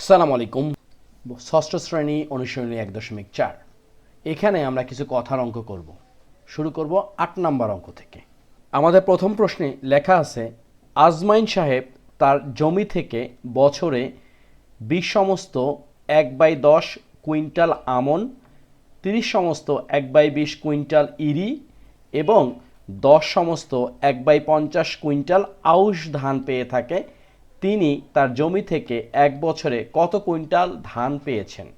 আসসালামু আলাইকুম। ষষ্ঠ শ্রেণী অনুশীলনী 1.4 এখানে আমরা কিছু কথার অঙ্ক করব। শুরু করব 8 নাম্বার অঙ্ক থেকে। আমাদের প্রথম প্রশ্নে লেখা আছে আজমাইন সাহেব তার জমি থেকে বছরে 20 সমস্ত 1/10 কুইন্টাল আমন, 30 সমস্ত 1/20 কুইন্টাল ইরি এবং 10 সমস্ত 1/50 কুইন্টাল আউশ ধান পেয়ে থাকে। তিনি তার জমি থেকে এক বছরে কত কুইন্টাল ধান পেয়েছেন?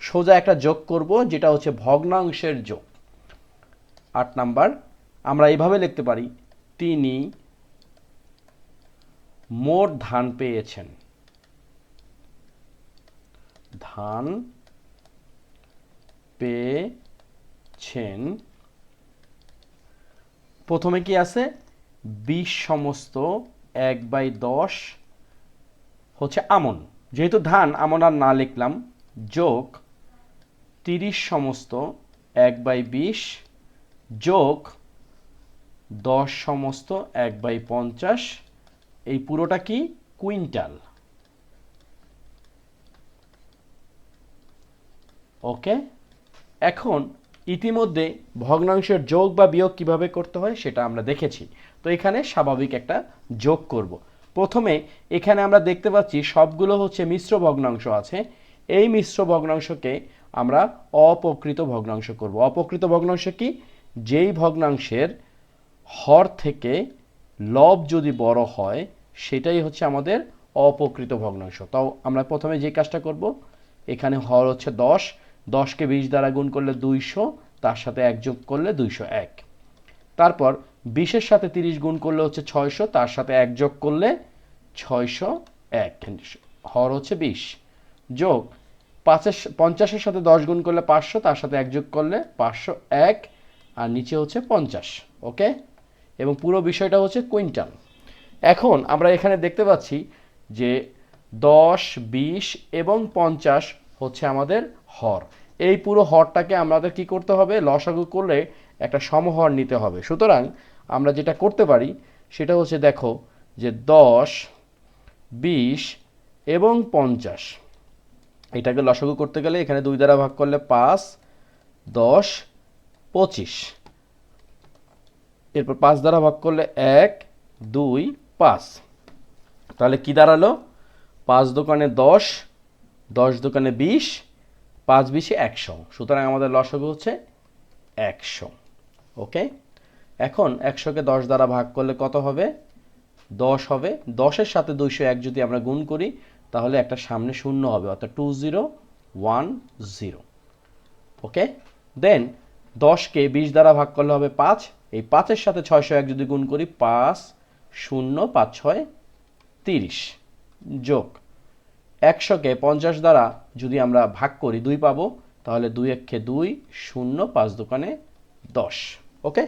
সোজা একটা যোগ করব, যেটা হচ্ছে ভগ্নাংশের যোগ। 8 নাম্বার আমরা এইভাবে লিখতে পারি, তিনি মোট ধান পেয়েছেন। ধান পেয়েছেন, প্রথমে কি আছে? 20 সমস্ত 1/10 হচ্ছে আমন, যেহেতু ধান আমন আর না লিখলাম, যোগ 30 সমস্ত 1/20 যোগ 10 সমস্ত 1/50, এই পুরোটা কি? কুইন্টাল। ওকে, এখন ইতিমধ্যে ভগ্নাংশের যোগ বা বিয়োগ কিভাবে করতে হয় সেটা আমরা দেখেছি। তো এখানে স্বাভাবিক একটা যোগ করব। প্রথমে এখানে আমরা দেখতে পাচ্ছি সবগুলো হচ্ছে মিশ্র ভগ্নাংশ আছে। এই মিশ্র ভগ্নাংশকে আমরা অপ্রকৃত ভগ্নাংশ করব। অপ্রকৃত ভগ্নাংশ কি? যেই ভগ্নাংশের হর থেকে লব যদি বড় হয় সেটাই হচ্ছে আমাদের অপ্রকৃত ভগ্নাংশ। তাও আমরা প্রথমে যে কাজটা করব, এখানে হর হচ্ছে 10, 10কে 20 দ্বারা গুণ করলে 200, তার সাথে 1 যোগ করলে 201। তারপর 20-এর সাথে 30 গুণ করলে হচ্ছে 600, তার সাথে 1 যোগ করলে 601, হর হচ্ছে 20, যোগ 50-এর সাথে 10 গুণ করলে 500, তার সাথে 1 যোগ করলে 501, আর নিচে হচ্ছে 50। ওকে, এবং পুরো বিষয়টা হচ্ছে কুইন্টাল। এখন আমরা এখানে দেখতে পাচ্ছি যে 10, 20 এবং 50 হচ্ছে আমাদের হর। এই পুরো হরটাকে আমাদের কি করতে হবে? লসাগু করলে একটা সমহর নিতে হবে। সুতরাং আমরা যেটা করতে পারি সেটা হচ্ছে, দেখো যে 10, 20 এবং 50, এটাকে লসাগু করতে গেলে এখানে 2 দ্বারা ভাগ করলে 5, 10, 25, এরপর 5 দ্বারা ভাগ করলে 1, 2, 5, তাহলে কি দাঁড়ালো? 5 দোকানে 10, 10 দোকানে 20, 5 20 100। সুতরাং আমাদের লসাগু হচ্ছে 100। ওকে, এখন 100কে 10 দ্বারা ভাগ করলে কত হবে? 10 হবে। 10-এর সাথে 201 যদি আমরা গুণ করি তাহলে একটা সামনে শূন্য হবে, অর্থাৎ 2010। ওকে, দেন 10কে 20 দ্বারা ভাগ করলে হবে 5, এই 5-এর সাথে 601 যদি গুণ করি, 5 0 5 6 30, যোগ 100কে 50 দ্বারা যদি আমরা ভাগ করি 2 পাবো, তাহলে 2 1 2, 0 5 দোকানে 10। ওকে,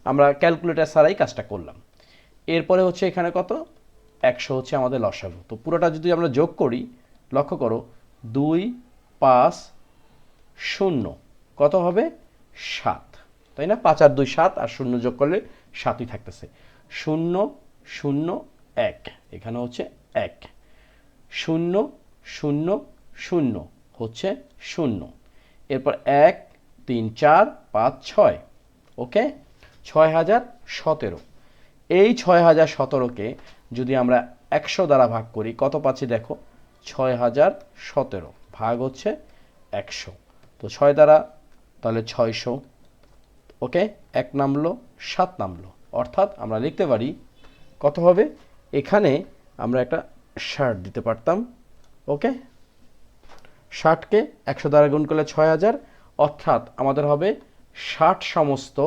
আমরা ক্যালকুলেটর ছাড়াই কাজটা করলাম। এরপরে হচ্ছে এখানে কত? 100 হচ্ছে আমাদের লসাগু। তো পুরোটা যদি আমরা যোগ করি, লক্ষ্য করো, 2 5 0 কত হবে? 7, তাই না? 5 আর 2 7, আর 0 যোগ করলে 7ই থাকতেছে। 0 0 1, এখানে হচ্ছে 1, 0 0 0 হচ্ছে 0, এরপর 1 3 4 5 6। ওকে, 6017। এই 6017কে যদি আমরা 100 দ্বারা ভাগ করি কত পাচ্ছি? দেখো, 6017 ভাগ হচ্ছে 100, তো 6 দ্বারা তাহলে 600। ওকে, 1 নামলো, 7 নামলো, অর্থাৎ আমরা লিখতে পারি কত হবে? এখানে আমরা একটা 60 দিতে পারতাম। ওকে, 60কে 100 দ্বারা গুণ করলে 6000, অর্থাৎ আমাদের হবে 60 সমস্ত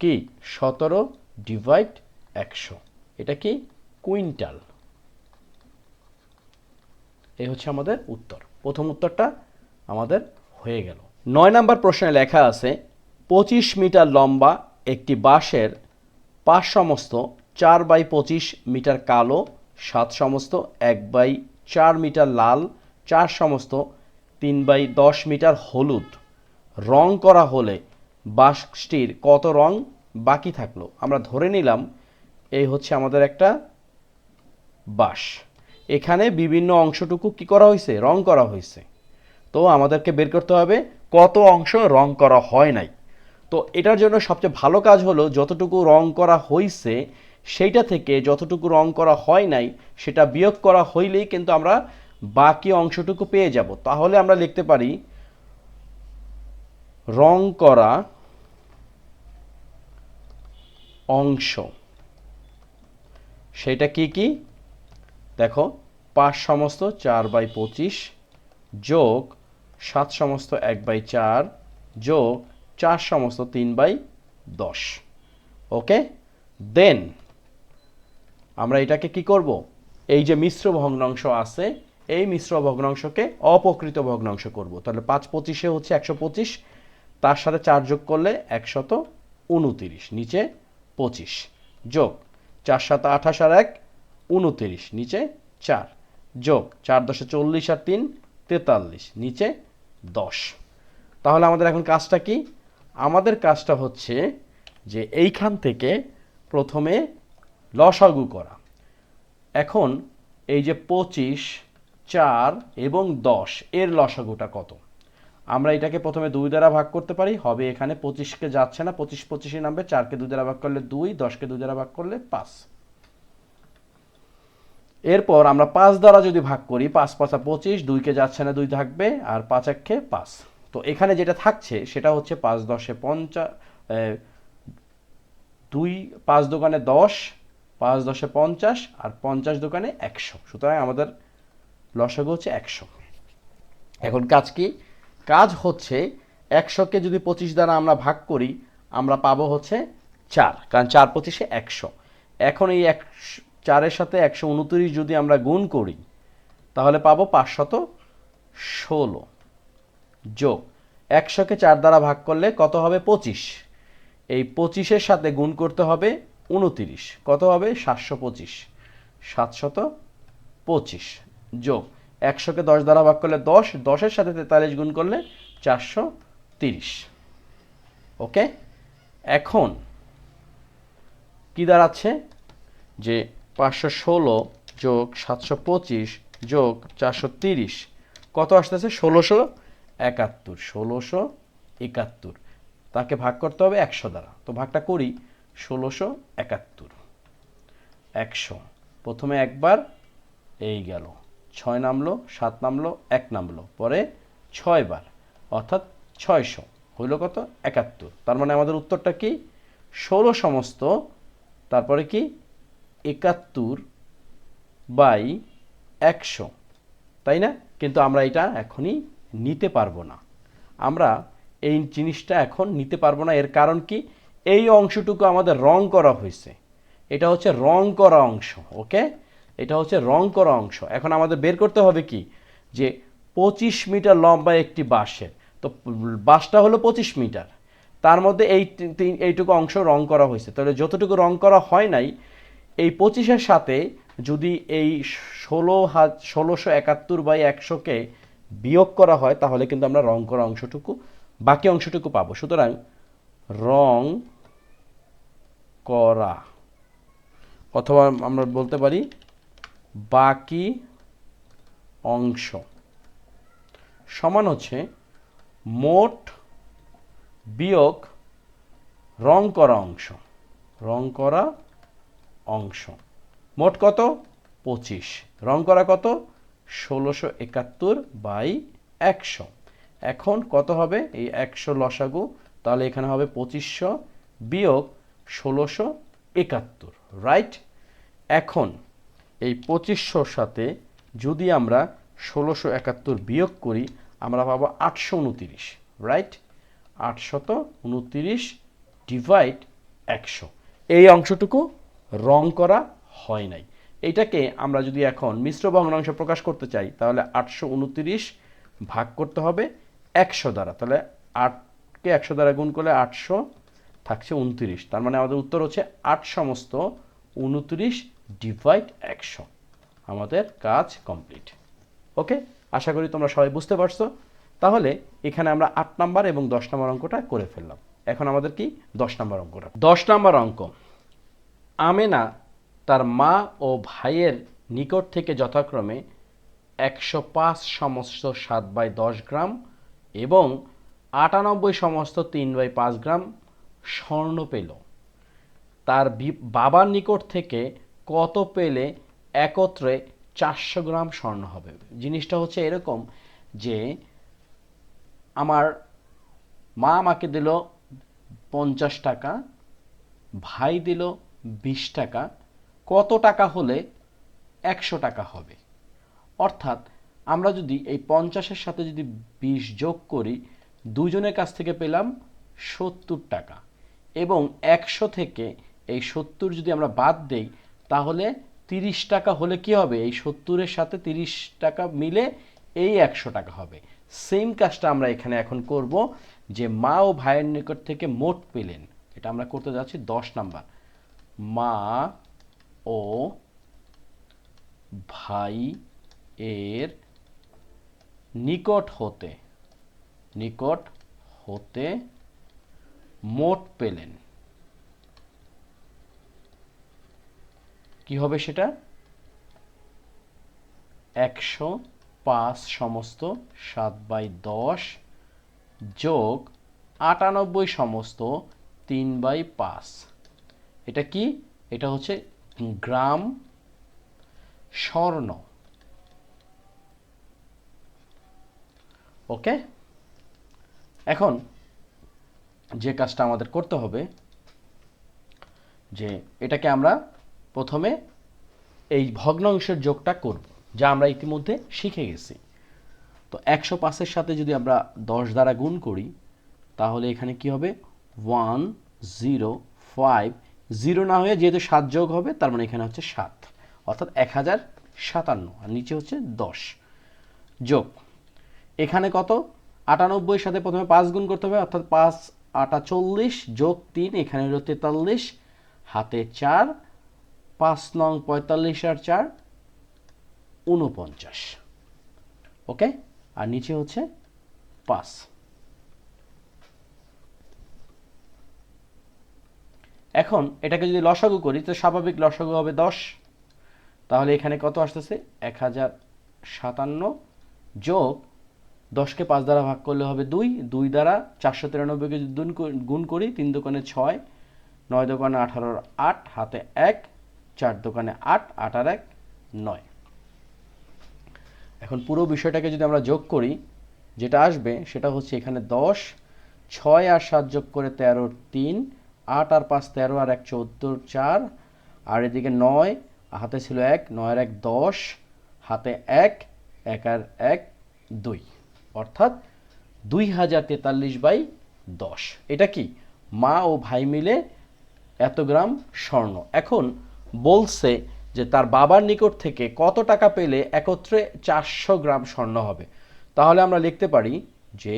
কি 17 ডিভাইড 100, এটা কি? কুইন্টাল। এই হচ্ছে আমাদের উত্তর। প্রথম উত্তরটা আমাদের হয়ে গেল। 9 নাম্বার প্রশ্নে লেখা আছে 25 মিটার লম্বা একটি বাঁশের 5 সমস্ত 4/25 মিটার কালো, 7 সমস্ত 1/4 মিটার লাল, 4 সমস্ত 3/10 মিটার হলুদ রং করা হলে বাঁশটির কত রং বাকি থাকলো? আমরা ধরে নিলাম এই হচ্ছে আমাদের একটা বাঁশ। এখানে বিভিন্ন অংশটুকু কি করা হয়েছে, রং করা হয়েছে। তো আমাদেরকে বের করতে হবে কত অংশ রং করা হয় নাই। তো এটার জন্য সবচেয়ে ভালো কাজ হলো যতটুকু রং করা হয়েছে সেইটা থেকে যতটুকু রং করা হয় নাই সেটা বিয়োগ করা হইলেই কিন্তু আমরা বাকি অংশটুকু পেয়ে যাব। তাহলে আমরা লিখতে পারি রং করা অংশ, সেটা কি কি দেখো, 5 সমস্ত 4/25 যোগ 7 সমস্ত 1/4 যোগ 4 সমস্ত 3/10। ওকে, দেন আমরা এটাকে কি করব, এই যে মিশ্র ভগ্নাংশ আছে এই মিশ্র ভগ্নাংশকে অপকৃত ভগ্নাংশ করব। তাহলে 5/25 হচ্ছে 125, তার সাথে 4 যোগ করলে 129, নিচে 25 যোগ 4 7 28 আর 1 29, নিচে 4 যোগ 4 10 40 আর 3 43, নিচে 10। তাহলে আমাদের এখন কাজটা কি, আমাদের কাজটা হচ্ছে যে এইখান থেকে প্রথমে লসাগু করা। এখন এই যে 25, 4 এবং 10 এর লসাগুটা কত, আমরা এটাকে প্রথমে 2 দ্বারা ভাগ করতে পারি, হবে এখানে 25কে যাচ্ছে না, 25 25 নামবে, 4কে 2 দ্বারা ভাগ করলে 2, 10কে 2 দ্বারা ভাগ করলে 5। এরপর আমরা 5 দ্বারা যদি ভাগ করি, 5 5 25, 2কে যাচ্ছে না 2 থাকবে, আর 5 1 5। তো এখানে যেটা থাকছে সেটা হচ্ছে 5 10 50, 2 5 দোকানে 10, 5 10 50 আর 50 দোকানে 100। সুতরাং আমাদের লসাগু হচ্ছে 100। এখন কাজ কি, কাজ হচ্ছে 100কে যদি 25 দ্বারা আমরা ভাগ করি আমরা পাবো হচ্ছে 4, কারণ 4 25 100। এখন এই 4-এর সাথে 129 যদি আমরা গুণ করি তাহলে পাবো 516 যোগ 100কে 4 দ্বারা ভাগ করলে কত হবে 25, এই 25-এর সাথে গুণ করতে হবে 29, কত হবে 725, 725 যোগ 100কে 10 দ্বারা ভাগ করলে 10, 10-এর সাথে 43 গুণ করলে 430। ওকে, এখন কি দাঁড়াচ্ছে যে 516 যোগ 725 যোগ 430 কত আসতেছে 1671, 1671 তাকে ভাগ করতে হবে 100 দ্বারা। তো ভাগটা করি, 1671 100, প্রথমে একবার এই গেল 6 নামলো, 7 নামলো, 1 নামলো, পরে 6 বার অর্থাৎ 600 হইল কত 71। তার মানে আমাদের উত্তরটা কি 16 সমস্ত তারপরে কি 71/100, তাই না? কিন্তু আমরা এটা এখনই নিতে পারবো না, আমরা এই জিনিসটা এখন নিতে পারবো না। এর কারণ কি, এই অংশটুকু আমাদের রং করা হয়েছে, এটা হচ্ছে রং করা অংশ। ওকে, এটা হচ্ছে রং করা অংশ। এখন আমাদের বের করতে হবে কি, যে 25 মিটার লম্বা একটি বাঁশের, তো বাঁশটা হলো 25 মিটার, তার মধ্যে এইটুকু অংশ রং করা হয়েছে। তাহলে যতটুকু রং করা হয় নাই এই 25-এর সাথে যদি এই 1671/100কে বিয়োগ করা হয় তাহলে কিন্তু আমরা রং করা অংশটুকু, বাকি অংশটুকু পাবো। সুতরাং রং করা, অথবা আমরা বলতে পারি বাকি অংশ সমান হচ্ছে মোট বিয়োগ রং করা অংশ। রং করা অংশ মোট কত 25, রং করা কত 1671/100। এখন কত হবে এই 100 লসাগু, তাহলে এখানে হবে 2500 বিয়োগ 1671, রাইট? এখন এই 2500-র সাথে যদি আমরা 1671 বিয়োগ করি আমরা পাবো 829, রাইট? 829 ডিভাইড 100, এই অংশটুকু রং করা হয় নাই। এইটাকে আমরা যদি এখন মিশ্র ভগ্নাংশ প্রকাশ করতে চাই তাহলে 829 ভাগ করতে হবে 100 দ্বারা, তাহলে 8কে 100 দ্বারা গুণ করলে 800 থাকছে 29, তার মানে আমাদের উত্তর হচ্ছে 8 সমস্ত 29 ডিভাইড 100। আমাদের কাজ কমপ্লিট। ওকে, আশা করি তোমরা সবাই বুঝতে পারছো। তাহলে এখানে আমরা 8 নাম্বার এবং 10 নম্বর অঙ্কটা করে ফেললাম। এখন আমাদের কি 10 নম্বর অঙ্কটা। 10 নম্বর অঙ্ক, আমেনা তার মা ও ভাইয়ের নিকট থেকে যথাক্রমে 105 সমস্ত 7/10 গ্রাম এবং 98 সমস্ত 3/5 গ্রাম স্বর্ণ পেল। তার বাবার নিকট থেকে কত পেলে একত্রে 400 গ্রাম স্বর্ণ হবে। জিনিসটা হচ্ছে এরকম যে আমার মা আমাকে দিল 50 টাকা, ভাই দিল 20 টাকা, কত টাকা হলে 100 টাকা হবে। অর্থাৎ আমরা যদি এই 50-এর সাথে যদি 20 যোগ করি, দুজনের কাছ থেকে পেলাম 70 টাকা এবং 100 থেকে এই 70 যদি আমরা বাদ দেই তাহলে 30 টাকা হলে কি হবে, এই 70-এর সাথে 30 টাকা মিলে এই 100 টাকা হবে। সেম কাজটা আমরা এখানে এখন করব যে মা ও ভাইয়ের নিকট থেকে মোট পেলেন। এটা আমরা করতে যাচ্ছি 10 নাম্বার। মা ও ভাই এর নিকট হতে মোট পেলেন। কি হবে সেটা? 105 সমস্ত 7/10 যোগ 98 সমস্ত 3/5। এটা কি? এটা হচ্ছে গ্রাম স্বর্ণ। ওকে, এখন যে কাজটা আমাদের করতে হবে যে এটাকে আমরা প্রথমে এই ভগ্নাংশের যোগটা করব, যা আমরা ইতিমধ্যে শিখে গেছি। তো 105-এর সাথে যদি আমরা 10 দ্বারা গুণ করি তাহলে এখানে কি হবে? 105, 0 না হয়ে যেহেতু 7 যোগ হবে তার মানে এখানে হচ্ছে 7, অর্থাৎ 1057, আর নিচে হচ্ছে 10 যোগ এখানে কত? 98-এর সাথে প্রথমে 5 গুণ করতে হবে, অর্থাৎ 5 8 40 যোগ 3 এখানে হলো 43, হাতে 4, 5 নং 45 আর 4 49। ওকে, আর নিচে হচ্ছে 5। এখন এটাকে যদি লসাগু করি তো স্বাভাবিক লসাগু হবে 10। তাহলে এখানে কত আসতেছে? 1057 যোগ 10কে 5 দ্বারা ভাগ করলে হবে 2, 2 দ্বারা 493কে যদি গুণ করি, 3 দোকানে 6, 9 দোকানে 18, 8, হাতে 1, 4 দোকানে 8, 8 আর 1 9। এখন পুরো বিষয়টাকে যদি আমরা যোগ করি যেটা আসবে সেটা হচ্ছে এখানে 10, 6 আর 7 যোগ করে 13, 3, 8 আর 5 13 আর 1 14, 4, আর এদিকে 9, হাতে ছিল 1, 9 আর 1 10, হাতে 1, 1 আর 1 2, অর্থাৎ 2043/10। এটা কি? মা ও ভাই মিলে এত গ্রাম স্বর্ণ। এখন বলছে যে তার বাবার নিকট থেকে কত টাকা পেলে একত্রে 400 গ্রাম স্বর্ণ হবে। তাহলে আমরা লিখতে পারি যে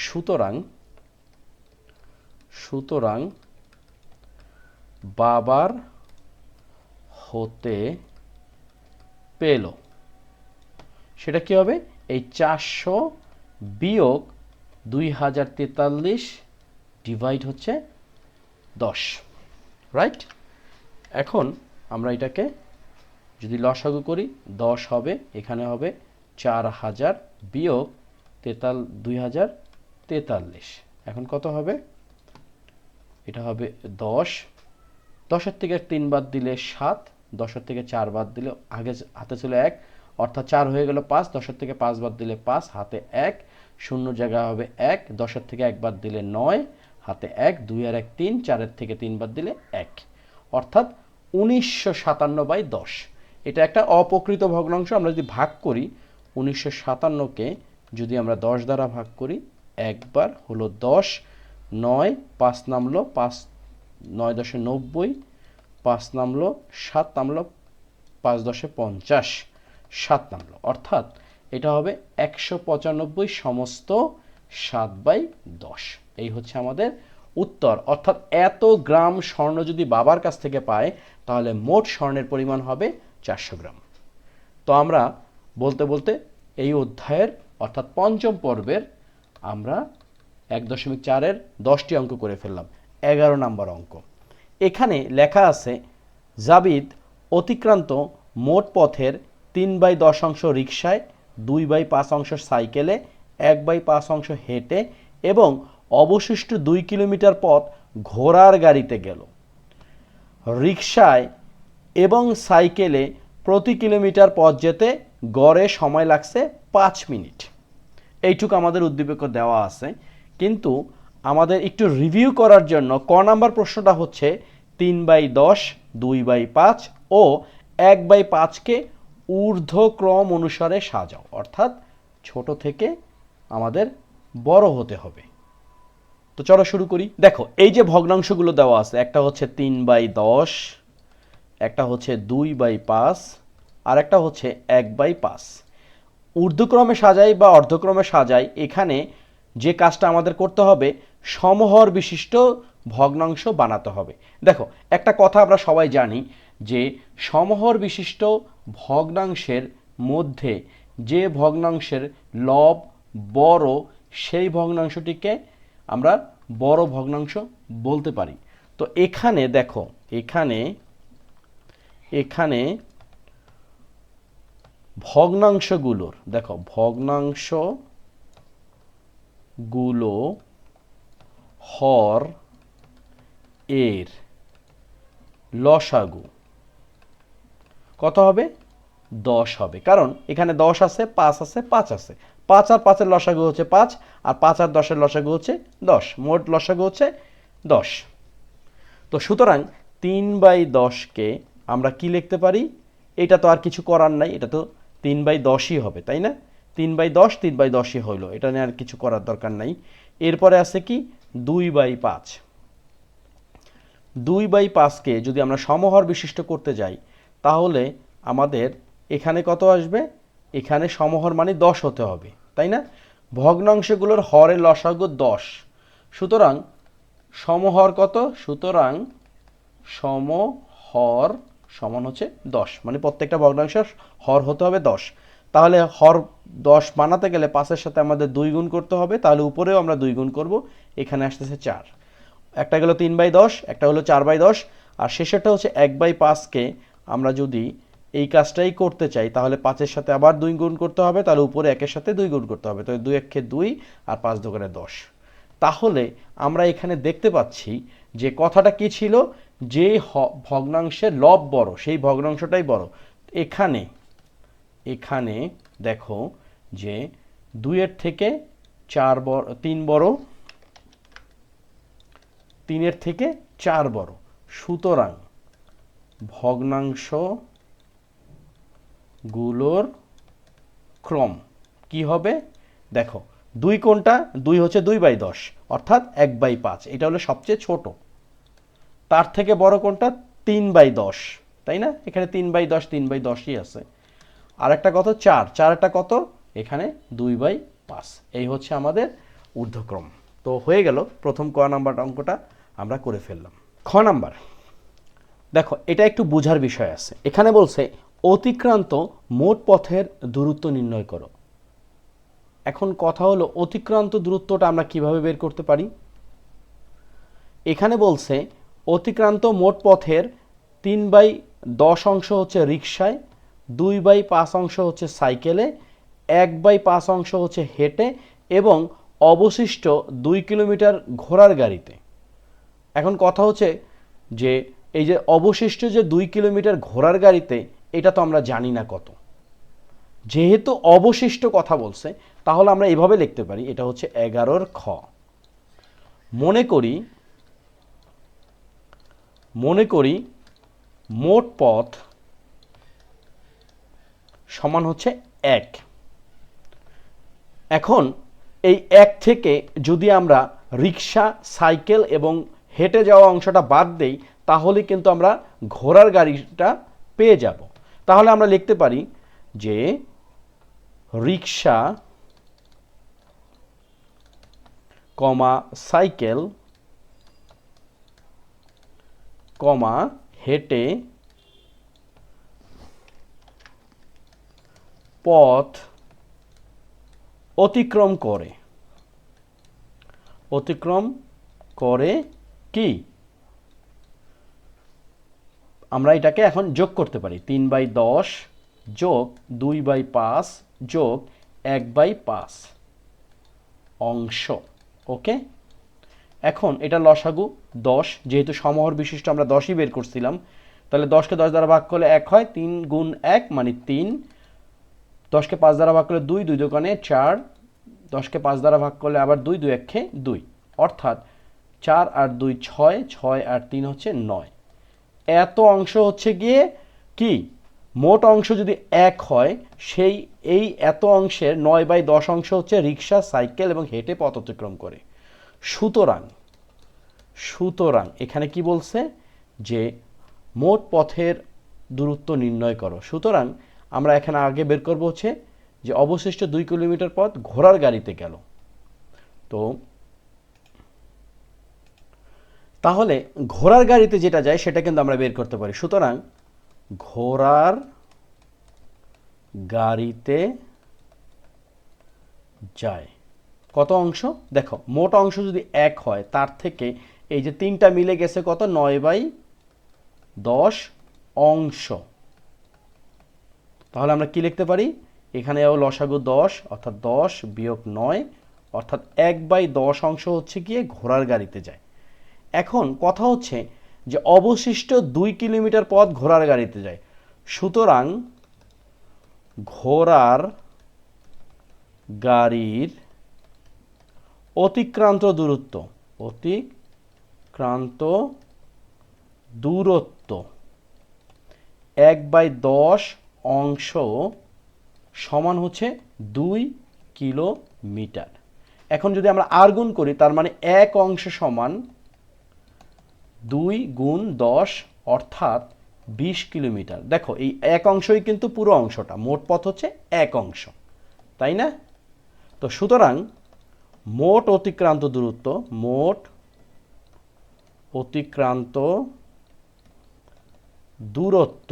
সুতরাং বাবার হতে পেল, সেটা কি হবে? এই 400 বিয়োগ 2043 ডিভাইড হচ্ছে 10, রাইট? এখন আমরা এটাকে যদি লসাগু করি 10 হবে, এখানে হবে 4000 বিয়োগ 2043। এখন কত হবে? এটা হবে 10, 10-এর থেকে 3 বাদ দিলে 7, 10-এর থেকে 4 বাদ দিলে আগে হাতে ছিল 1, অর্থাৎ 4 হয়ে গেল 5, 10-এর থেকে 5 বাদ দিলে 5, হাতে 1, শূন্য জায়গা হবে 1, 10-এর থেকে 1 বাদ দিলে 9, হাতে 1, 2 আর 1 3, 4-এর থেকে 3 বাদ দিলে 1, অর্থাৎ 1957/10। এটা একটা অপ্রকৃত ভগ্নাংশ। আমরা যদি ভাগ করি 1957কে যদি আমরা 10 দ্বারা ভাগ করি, একবার হলো 10, 9, 5 নামলো 5, 9 10 90, 5 নামলো 7 নামলো, 5 10 50, 7 নামলো, অর্থাৎ এটা হবে 195 সমস্ত 7/10। এই হচ্ছে আমাদের উত্তর। অর্থাৎ এত গ্রাম স্বর্ণ যদি বাবার কাছ থেকে পায় তাহলে মোট স্বর্ণের পরিমাণ হবে 400 গ্রাম। তো আমরা বলতে বলতে এই অধ্যায়ের অর্থাৎ পঞ্চম পর্বের আমরা 1.4-এর 10টি অঙ্ক করে ফেললাম। 11 নম্বর অঙ্ক। এখানে লেখা আছে জাবিদ অতিক্রান্ত মোট পথের 3/10 রিকশায়, 2/5 সাইকেলে, 1/5 হেঁটে এবং অবশিষ্ট 2 কিলোমিটার পথ ঘোড়ার গাড়িতে গেল। রিকশায় এবং সাইকেলে প্রতি কিলোমিটার পথ যেতে গড়ে সময় লাগছে 5 মিনিট। এইটুকু আমাদের উদ্দীপক দেওয়া আছে, কিন্তু আমাদের একটু রিভিউ করার জন্য ক নাম্বার প্রশ্নটা হচ্ছে 3/10, 2/5 ও 1/5কে ঊর্ধ্বক্রম অনুসারে সাজাও, অর্থাৎ ছোট থেকে আমাদের বড় হতে হবে। তো চলো শুরু করি। দেখো এই যে ভগ্নাংশগুলো দেওয়া আছে, একটা হচ্ছে 3/10, একটা হচ্ছে 2/5 আর একটা হচ্ছে 1/5। ঊর্ধ্বক্রমে সাজাই বা অর্ধক্রমে সাজাই, এখানে যে কাজটা আমাদের করতে হবে সমহর বিশিষ্ট ভগ্নাংশ বানাতে হবে। দেখো একটা কথা আমরা সবাই জানি যে সমহর বিশিষ্ট ভগ্নাংশের মধ্যে যে ভগ্নাংশের লব বড় সেই ভগ্নাংশটিকে আমরা বড় ভগ্নাংশ বলতে পারি। তো এখানে দেখো এখানে ভগ্নাংশগুলোর দেখো ভগ্নাংশগুলো হর এর লসাগু কত হবে? 10 হবে, কারণ এখানে 10 আছে, 5 আছে, 5 আছে। 5 আর 5 এর লসাগু হচ্ছে 5, আর 5 আর 10 এর লসাগু হচ্ছে 10, মোট লসাগু হচ্ছে 10। তো সুতরাং 3/10কে আমরা কি লিখতে পারি? এটা তো আর কিছু করার নাই, এটা তো 3/10ই হবে, তাই না? 3/10 3/10ই হইল, এটা নিয়ে আর কিছু করার দরকার নাই। এরপরে আছে কি 2/5। 2/5কে যদি আমরা সমহর বিশিষ্ট করতে যাই তাহলে আমাদের এখানে কত আসবে? এখানে সমহর মানে 10 হতে হবে, তাই না? ভগ্নাংশগুলোর হরের লসাগু 10, সুতরাং সমহর কত? সুতরাং সমহর সমান হচ্ছে 10, মানে প্রত্যেকটা ভগ্নাংশের হর হতে হবে 10। তাহলে হর 10 বানাতে গেলে 5-এর সাথে আমাদের 2 গুণ করতে হবে, তাহলে উপরেও আমরা 2 গুণ করব, এখানে আসতেছে 4। একটা গেল 3/10, একটা হলো 4/10, আর শেষেরটা হচ্ছে 1/5কে আমরা যদি এই কাজটাই করতে চাই তাহলে 5-এর সাথে আবার 2 গুণ করতে হবে, তাহলে উপরে 1-এর সাথে 2 গুণ করতে হবে, তো 2 1 2 আর 5 2 10। তাহলে আমরা এখানে দেখতে পাচ্ছি যে কথাটা কি ছিল, যে ভগ্নাংশের লব বড় সেই ভগ্নাংশটাই বড়। এখানে দেখো যে 2-এর থেকে 4 বড়, 3 বড়, 3-এর থেকে 4 বড়, সুতরাং ভগ্নাংশগুলোর ক্রম কি হবে? দেখো 2 কোনটা? 2 হচ্ছে 2/10, অর্থাৎ 1/5, এটা হলো সবচেয়ে ছোট। তার থেকে বড় কোনটা? 3/10, তাই না? এখানে 3/10 3/10ই আছে। আর একটা কত? 4, 4টা কত? এখানে 2/5। এই হচ্ছে আমাদের ঊর্ধ্বক্রম। তো হয়ে গেল প্রথম ক নাম্বার অঙ্কটা আমরা করে ফেললাম। খ নাম্বার দেখো, এটা একটু বোঝার বিষয় আছে। এখানে বলছে অতিক্রান্ত মোট পথের দূরত্ব নির্ণয় করো। এখন কথা হলো অতিক্রান্ত দূরত্বটা আমরা কিভাবে বের করতে পারি? এখানে বলছে অতিক্রান্ত মোট পথের 3/10 অংশ হচ্ছে রিকশায়, 2/5 অংশ হচ্ছে সাইকেলে, 1/5 অংশ হচ্ছে হেঁটে এবং অবশিষ্ট 2 কিলোমিটার ঘোড়ার গাড়িতে। এখন কথা হচ্ছে যে এই যে অবশিষ্ট যে 2 কিলোমিটার ঘোড়ার গাড়িতে, এটা তো আমরা জানি না কত। যেহেতু অবশিষ্ট কথা বলছে তাহলে আমরা এভাবে লিখতে পারি, এটা হচ্ছে 11-র খ। মনে করি মোট পথ সমান হচ্ছে 1। এখন এই 1 থেকে যদি আমরা রিকশা, সাইকেল এবং হেঁটে যাওয়া অংশটা বাদ দেই তাহলে কিন্তু আমরা ঘোড়ার গাড়িটা পেয়ে যাব। তাহলে আমরা লিখতে পারি যে রিকশা, সাইকেল, হেঁটে পথ অতিক্রম করে কি আমরা এটাকে এখন যোগ করতে পারি 3/10 যোগ 2/5 যোগ 1/5 অংশ। ওকে, এখন এটা লসাগু 10, যেহেতু সমহর বিশিষ্ট আমরা 10ই বের করছিলাম, তাহলে 10কে 10 দ্বারা ভাগ করলে 1 হয়, 3 গুণ 1 মানে 3, 10কে 5 দ্বারা ভাগ করলে 2, 2 দোকানে 4, 10কে 5 দ্বারা ভাগ করলে আবার 2, 2 একে 2, অর্থাৎ 4 আর 2 6, 6 আর 3 হচ্ছে 9। এত অংশ হচ্ছে গিয়ে কি, মোট অংশ যদি 1 হয়, সেই এই এত অংশের 9/10 অংশ হচ্ছে রিক্সা, সাইকেল এবং হেঁটে পথ অতিক্রম করে। সুতরাং এখানে কি বলছে যে মোট পথের দূরত্ব নির্ণয় করো। সুতরাং আমরা এখানে আগে বের করব হচ্ছে যে অবশিষ্ট 2 কিলোমিটার পথ ঘোড়ার গাড়িতে গেল। তো তাহলে ঘোড়ার গাড়িতে যেটা যায় সেটা কিন্তু আমরা বের করতে পারি। সুতরাং ঘোড়ার গাড়িতে যায় কত অংশ, দেখো মোট অংশ যদি 1 হয়, তার থেকে এই যে 3টা মিলে গেছে কত, 9/10 অংশ। তাহলে আমরা কি লিখতে পারি, এখানে লসাগু 10, অর্থাৎ 10 বিয়োগ 9, অর্থাৎ 1/10 অংশ হচ্ছে গিয়ে ঘোড়ার গাড়িতে যায়। এখন কথা হচ্ছে যে অবশিষ্ট 2 কিলোমিটার পথ ঘোড়ার গাড়িতে যায়। সুতরাং ঘোড়ার গাড়ির অতিক্রান্ত দূরত্ব 1/10 অংশ সমান হচ্ছে 2 কিলোমিটার। এখন যদি আমরা আর গুণ করি, তার মানে 1 অংশ সমান 2 গুণ 10, অর্থাৎ 20 কিলোমিটার। দেখো এই 1 অংশই কিন্তু পুরো অংশটা, মোট পথ হচ্ছে 1 অংশ, তাই না? তো সুতরাং মোট অতিক্রান্ত দূরত্ব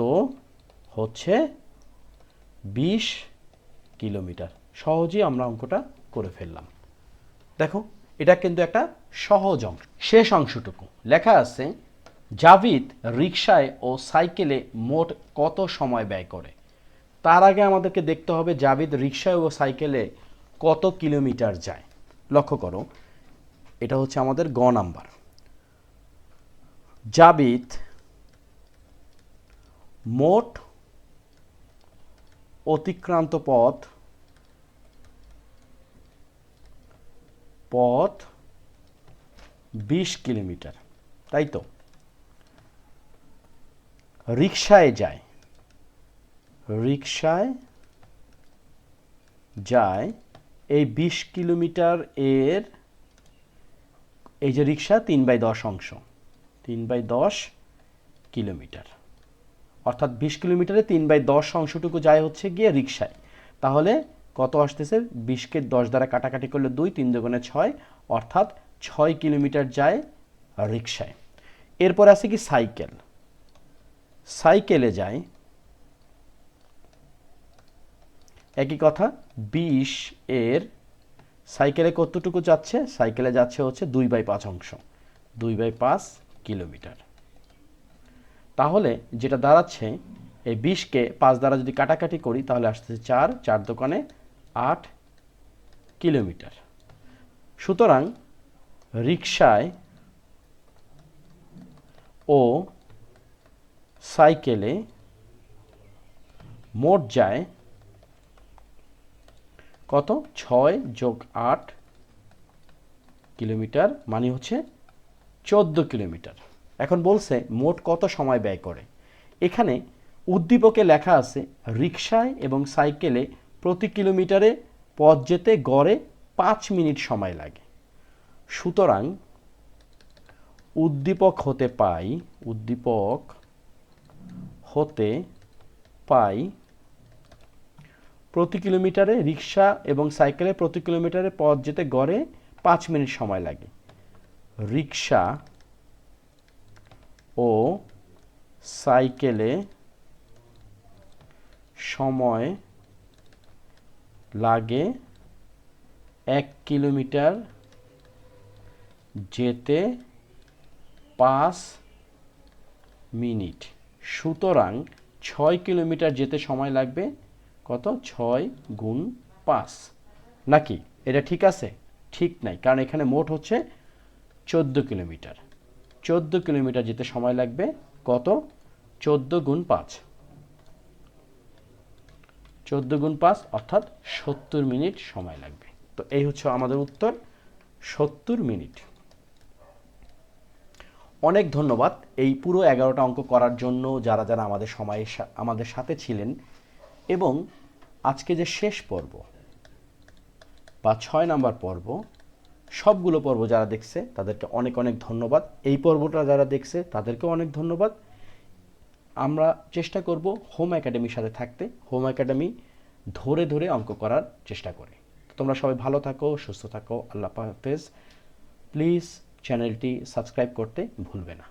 হচ্ছে 20 কিলোমিটার। সহজেই আমরা অঙ্কটা করে ফেললাম। দেখো এটা কিন্তু একটা সহজ অঙ্ক। শেষ অংশটুকু লেখা আছে, জাভিদ রিকশায় ও সাইকেলে মোট কত সময় ব্যয় করে। তার আগে আমাদেরকে দেখতে হবে জাভিদ রিকশায় ও সাইকেলে কত কিলোমিটার যায়। লক্ষ্য করো, এটা হচ্ছে আমাদের গ নাম্বার। জাভিদ মোট অতিক্রান্ত পথ 20 কিলোমিটার, তাই তো? রিকশায় যায় এই 20 কিলোমিটার এর, এই যে রিকশা 3/10 অংশ, 3/10 কিলোমিটার, অর্থাৎ 20 কিলোমিটারে 3/10 অংশটুকু যায় হচ্ছে গিয়ে রিকশায়। তাহলে কত আসতেছে, 20কে 10 দ্বারা কাটাকাটি করলে 2, 3 দুগুণে 6, অর্থাৎ 6 কিলোমিটার যায় রিকশায়। এরপর আছে কি সাইকেলে যায় একই কথা, 20 এর সাইকেলে কতটুকু যাচ্ছে, সাইকেলে যাচ্ছে হচ্ছে 2/5 অংশ, 2/5 কিলোমিটার। তাহলে যেটা দাঁড়াচ্ছে, এই 20কে 5 দ্বারা যদি কাটাকাটি করি তাহলে আসতেছে 4, 4 দোকানে 8 কিলোমিটার। সুতরাং রিকশায় ও সাইকেলে মোট যায় কত, 6 যোগ 8 কিলোমিটার, মানে হচ্ছে 14 কিলোমিটার। এখন বলছে মোট কত সময় ব্যয় করে। এখানে উদ্দীপকে লেখা আছে রিকশায় এবং সাইকেলে প্রতি কিলোমিটারে পথ যেতে গড়ে 5 মিনিট সময় লাগে। সুতরাং উদ্দীপক হতে পাই প্রতি কিলোমিটারে রিকশা এবং সাইকেলে প্রতি কিলোমিটারে পথ যেতে গড়ে 5 মিনিট সময় লাগে। রিকশা ও সাইকেলে সময় লাগে 1 কিলোমিটার যেতে 5 মিনিট সুতরাং 6 কিলোমিটার যেতে সময় লাগবে কত? 6 গুণ 5। নাকি এটা ঠিক আছে? ঠিক নাই, কারণ এখানে মোট হচ্ছে 14 কিলোমিটার। 14 কিলোমিটার যেতে সময় লাগবে কত? 14 গুণ 5। 14 গুণ 5 অর্থাৎ 70 মিনিট সময় লাগবে। তো এই হচ্ছে আমাদের উত্তর, 70 মিনিট। অনেক ধন্যবাদ এই পুরো 11টা অঙ্ক করার জন্য, যারা যারা আমাদের সাথে ছিলেন। এবং আজকে যে শেষ পর্ব বা 6 নাম্বার পর্ব, সবগুলো পর্ব যারা দেখছে তাদেরকে অনেক অনেক ধন্যবাদ। এই পর্বটা যারা দেখছে তাদেরকেও অনেক ধন্যবাদ। আমরা চেষ্টা করব হোম একাডেমির সাথে থাকতে, হোম একাডেমি ধরে ধরে অঙ্ক করার চেষ্টা করে। তোমরা সবাই ভালো থাকো, সুস্থ থাকো, আল্লাহ হাফেজ। প্লিজ চ্যানেলটি সাবস্ক্রাইব করতে ভুলবে না।